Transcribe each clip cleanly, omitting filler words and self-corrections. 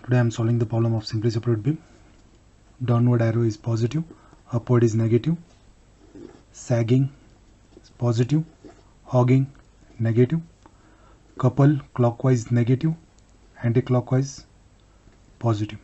Today I am solving the problem of simply separate beam. Downward arrow is positive, upward is negative, sagging is positive, hogging negative, couple clockwise negative, anti-clockwise positive.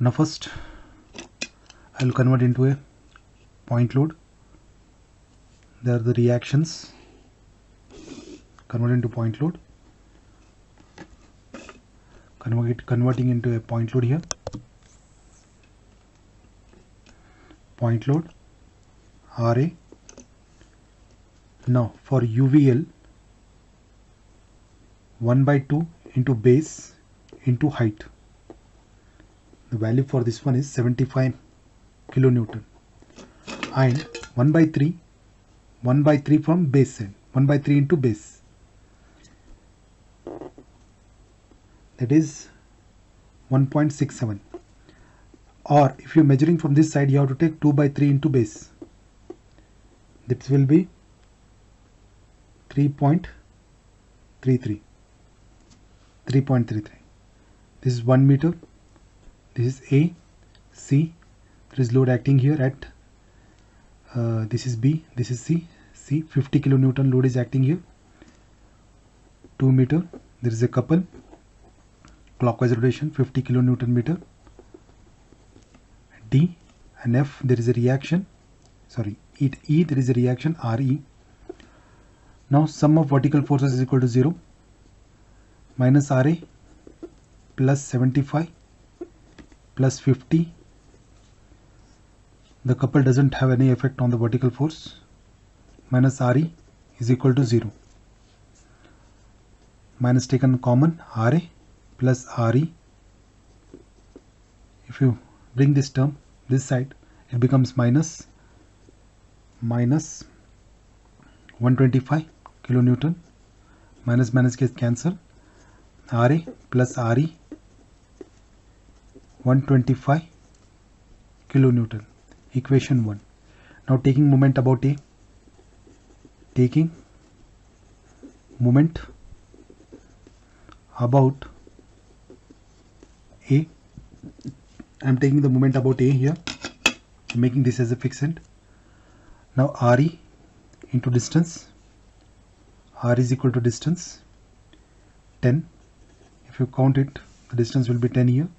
Now first I will convert into a point load. There are the reactions. Convert into point load. Converting into a point load here. Point load RA. Now for UVL, 1/2 into base into height. The value for this one is 75 kilonewton, and 1/3 from base end, 1/3 into base, that is 1.67. Or if you're measuring from this side, you have to take 2/3 into base. This will be 3.33. This is 1 meter. This is A, C. There is load acting here at this is B, this is C. 50 kilonewton load is acting here. 2 meter. There is a couple. Clockwise rotation, 50 kilonewton meter. D and F, there is a reaction. Sorry, E, there is a reaction, RE. Now sum of vertical forces is equal to 0. Minus RA plus 75 plus 50. The couple doesn't have any effect on the vertical force. Minus RE is equal to 0. Minus taken common, RA plus RE. If you bring this term this side, it becomes minus 125 kilonewton. Minus gets cancel. RA plus RE, 125 kilonewton. Equation 1. Now taking moment about A. Taking moment about A. I am taking the moment about A here, making this as a fixed. Now RE into distance. R is equal to distance 10. If you count it, the distance will be 10 here.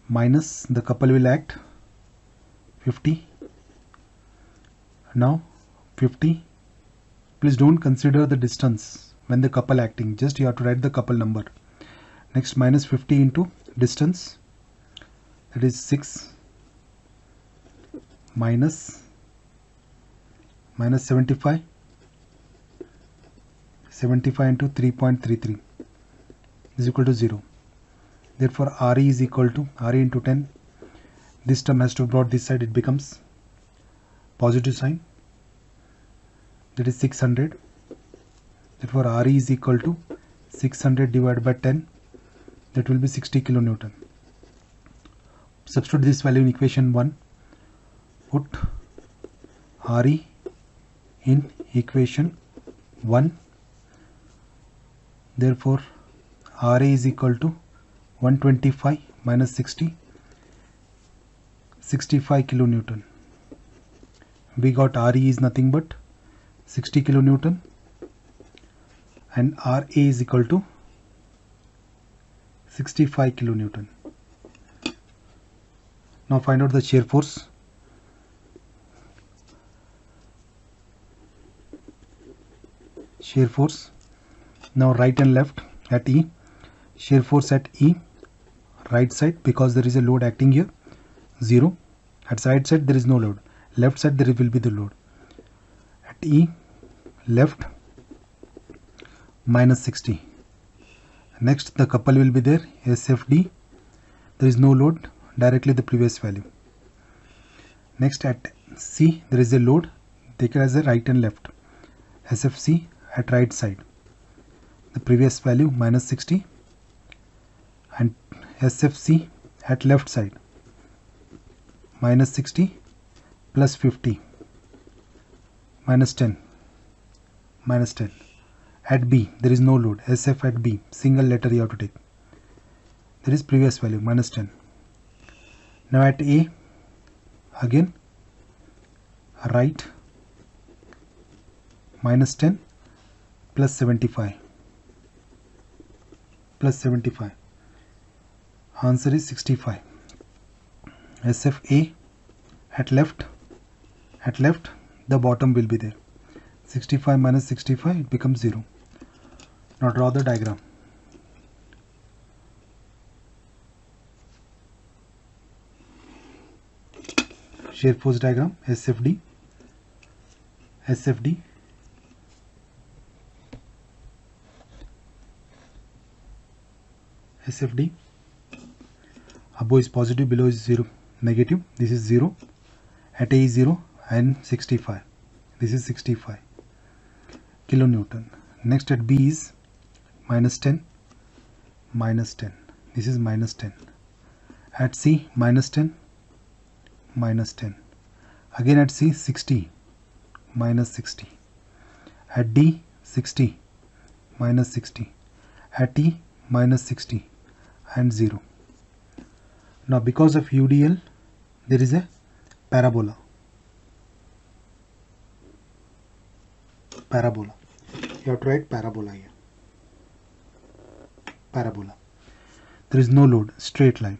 Minus the couple will act 50. Now 50. Please don't consider the distance when the couple acting. Just you have to write the couple number. Next, minus 50 into distance. That is 6 minus 75 into 3.33 is equal to 0. Therefore RE is equal to RE into 10. This term has to be brought this side, it becomes positive sign, that is 600. Therefore RE is equal to 600 divided by 10, that will be 60 kilonewton. Substitute this value in equation 1. Put RE in equation 1. Therefore RA is equal to 125 minus 60, 65 kilonewton. We got RE is nothing but 60 kilonewton and RA is equal to 65 kilonewton. Now find out the shear force. Shear force. Now right and left at E. Shear force at E, right side, because there is a load acting here, 0. At side there is no load. Left side there will be the load. At E, left, minus 60. Next the couple will be there, SFD. There is no load, directly the previous value. Next at C, there is a load, take it as a right and left. SFC at right side. The previous value minus 60, and SFC at left side minus 60 plus 50 minus 10. At B there is no load. SF at B, single letter you have to take. There is previous value minus 10. Now at A, again right minus 10 plus 75 plus 75. Answer is 65. SFA at left the bottom will be there. 65 minus 65, it becomes 0. Now draw the diagram. Shear force diagram, SFD. Above is positive, below is 0, negative. This is 0. At A is 0 and 65. This is 65 kilonewton. Next at B is minus 10. This is minus 10. At C minus 10. Again at C 60 minus 60. At D 60 minus 60. At E minus 60 and 0. Now because of UDL there is a parabola. You have to write parabola here. There is no load, straight line.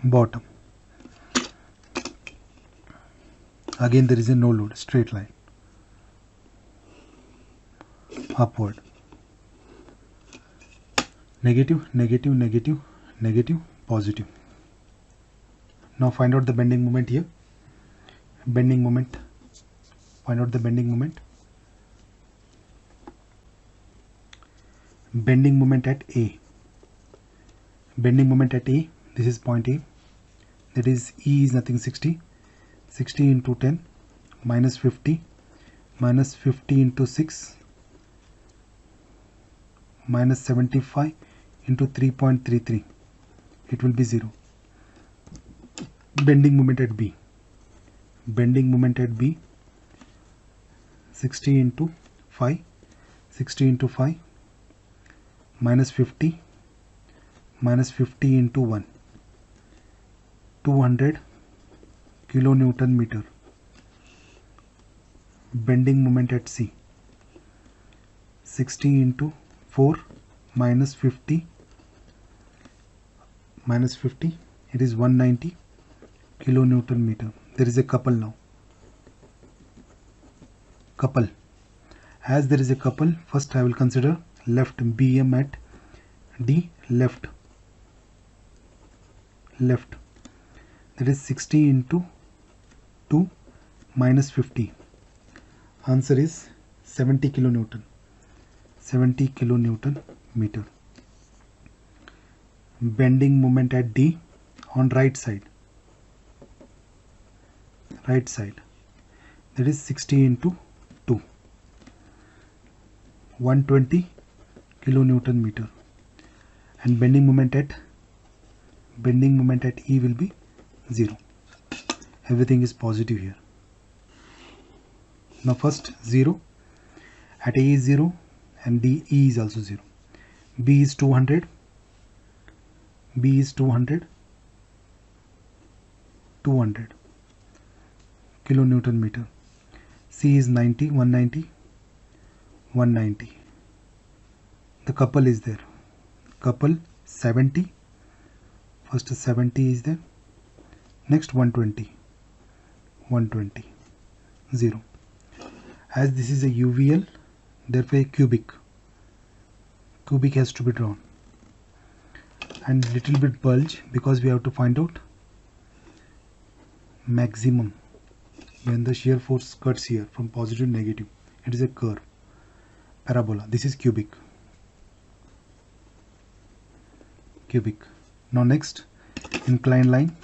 Bottom. Again there is a no load, straight line. Upward. Negative, positive. Now find out the bending moment here. Find out the bending moment. Bending moment at A. This is point A. That is E is nothing, 60. 60 into 10 minus 50 into 6 minus 75 into 3.33. It will be 0. Bending moment at B. 60 into 5 minus 50 into 1, 200 kilonewton meter. Bending moment at C. 60 into 4 minus 50, it is 190 kilonewton meter. There is a couple now. As there is a couple, first I will consider left BM at D, left. That is 60 into 2 minus 50. Answer is 70 kilonewton meter. Bending moment at D on right side. That is 60 into 2, 120 kilonewton meter. And bending moment at E will be 0. Everything is positive here. Now first 0. At A is 0 and E is also 0. B is 200. 200 kilonewton meter. C is 190. The couple is there. 70. First 70 is there. Next 120. 0. As this is a UVL, therefore a cubic has to be drawn. And little bit bulge because we have to find out maximum when the shear force cuts here from positive to negative. It is a curve, parabola. This is cubic. Now next, inclined line.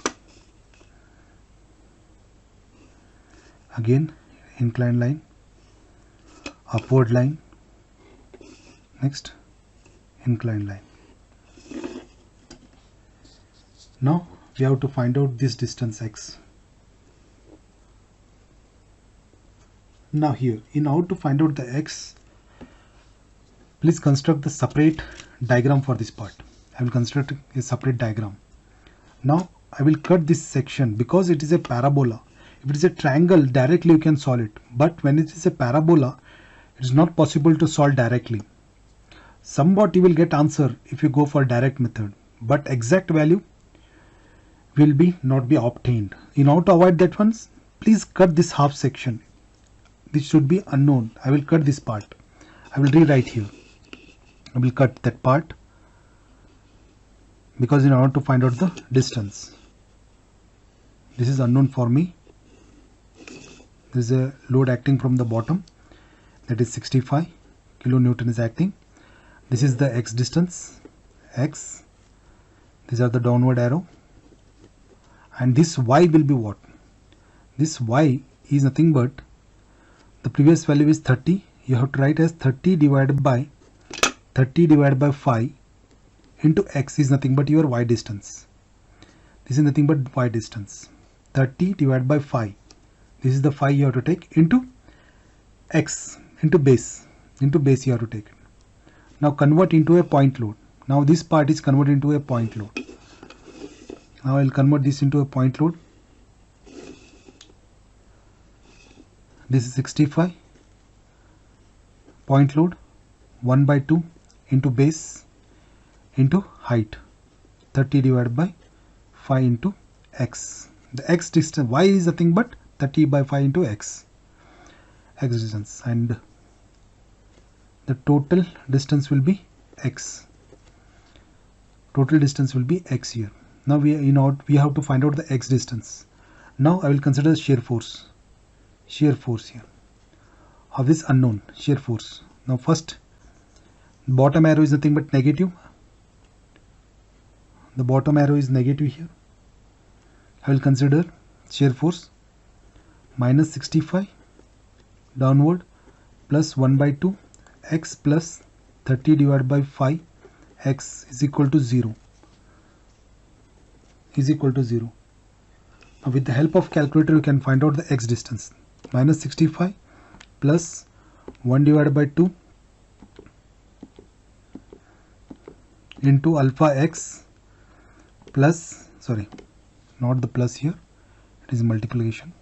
Again inclined line, upward line. Next inclined line. Now we have to find out this distance x. Now here, in order to find out the x, please construct the separate diagram for this part. I will construct a separate diagram. Now I will cut this section because it is a parabola. If it is a triangle, directly you can solve it, but when it is a parabola, it is not possible to solve directly. Somewhat you will get answer if you go for direct method, but exact value will not be obtained. In order to avoid that ones, please cut this half section. This should be unknown. I will cut this part. I will rewrite here. I will cut that part because in order to find out the distance, this is unknown for me. There is a load acting from the bottom, that is 65 kilonewton is acting. This is the x distance, x. These are the downward arrow, and this y will be what? This y is nothing but the previous value is 30. You have to write as 30 divided by 5 into x is nothing but your y distance. This is nothing but y distance. 30 divided by 5. This is the 5 you have to take into x, into base you have to take it. Now convert into a point load. Now this part is converted into a point load. Now I will convert this into a point load. This is 65 point load 1 by 2 into base into height, 30 divided by 5 into x. The x distance, y is nothing but 30 by 5 into x distance, and the total distance will be x. Total distance will be x here. Now we have to find out the x distance. Now I will consider shear force. Shear force here. How this unknown shear force. Now first, bottom arrow is nothing but negative. The bottom arrow is negative here. I will consider shear force minus 65 downward plus 1 by 2 x plus 30 divided by 5 x is equal to 0. Now with the help of calculator you can find out the x distance. Minus 65 plus 1 divided by 2 into alpha x plus, sorry, not the plus here, it is multiplication,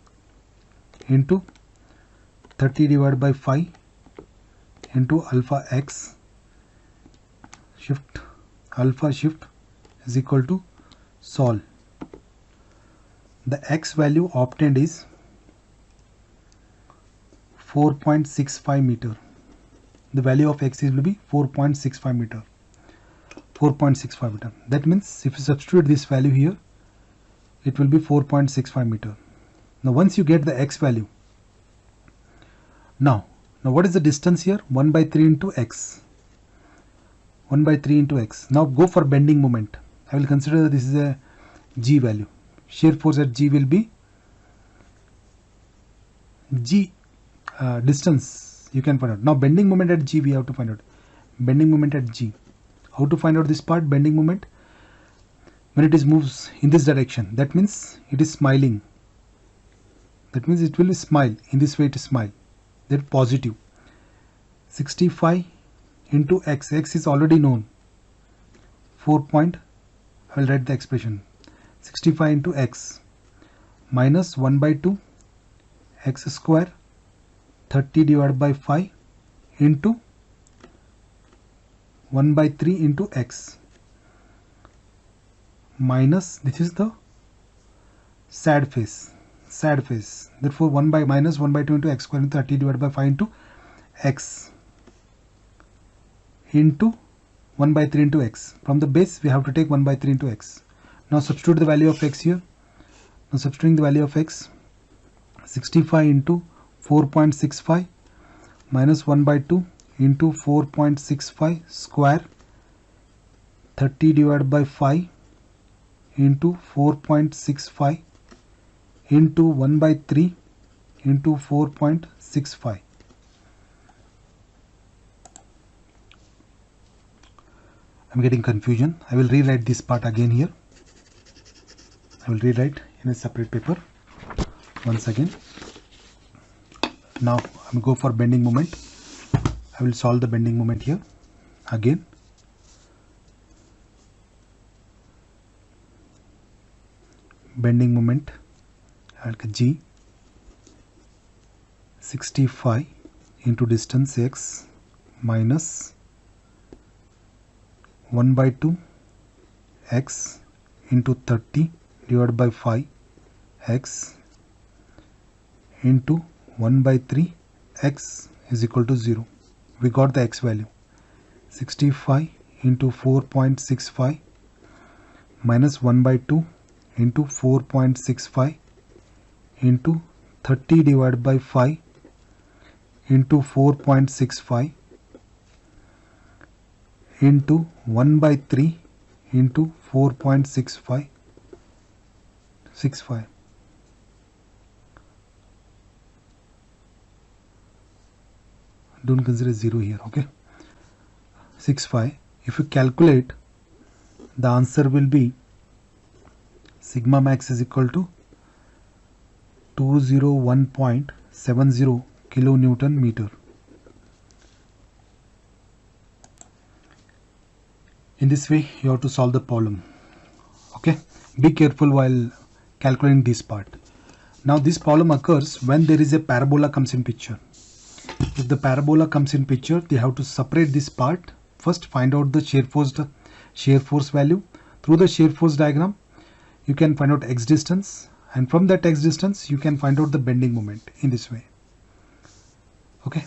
into 30 divided by 5 into alpha x shift alpha shift is equal to solve. The x value obtained is 4.65 meter. The value of x will be 4.65 meter. 4.65 meter. That means if you substitute this value here, it will be 4.65 meter. Now once you get the x value, now what is the distance here? 1 by 3 into x. 1 by 3 into x. Now go for bending moment. I will consider that this is a g value. Shear force at g will be g distance you can find out. Now bending moment at g we have to find out. Bending moment at g. How to find out this part? Bending moment when it is moves in this direction, that means it is smiling. That means it will smile. In this way it is smile. That positive. 65 into x. X is already known. 4. I will write the expression. 65 into x minus 1 by 2 x square 30 divided by 5 into 1 by 3 into x minus, this is the sad face. Therefore 1 by 2 into x square into 30 divided by 5 into x into 1 by 3 into x. From the base we have to take 1 by 3 into x. Now substitute the value of x here. Now substituting the value of x, 65 into 4.65 minus 1 by 2 into 4.65 square 30 divided by 5 into 4.65 into 1 by 3 into 4.65. I'm getting confusion. I will rewrite this part again here. I will rewrite in a separate paper once again. Now I will go for bending moment. I will solve the bending moment here again. bending moment like G, 65 into distance x minus 1 by 2 x into 30 divided by 5 x into 1 by 3 x is equal to 0. We got the x value. 65 into 4.65 minus 1 by 2 into 4.65 into 30 divided by 5 into 4.65 into 1 by 3 into 4.65. Don't consider 0 here, okay? 65. If you calculate, the answer will be sigma max is equal to 201.70 kilonewton meter. In this way you have to solve the problem. Okay, be careful while calculating this part. Now this problem occurs when there is a parabola comes in picture. If the parabola comes in picture, they have to separate this part. First find out the shear force value. Through the shear force diagram you can find out x distance, and from that x distance you can find out the bending moment in this way. Okay.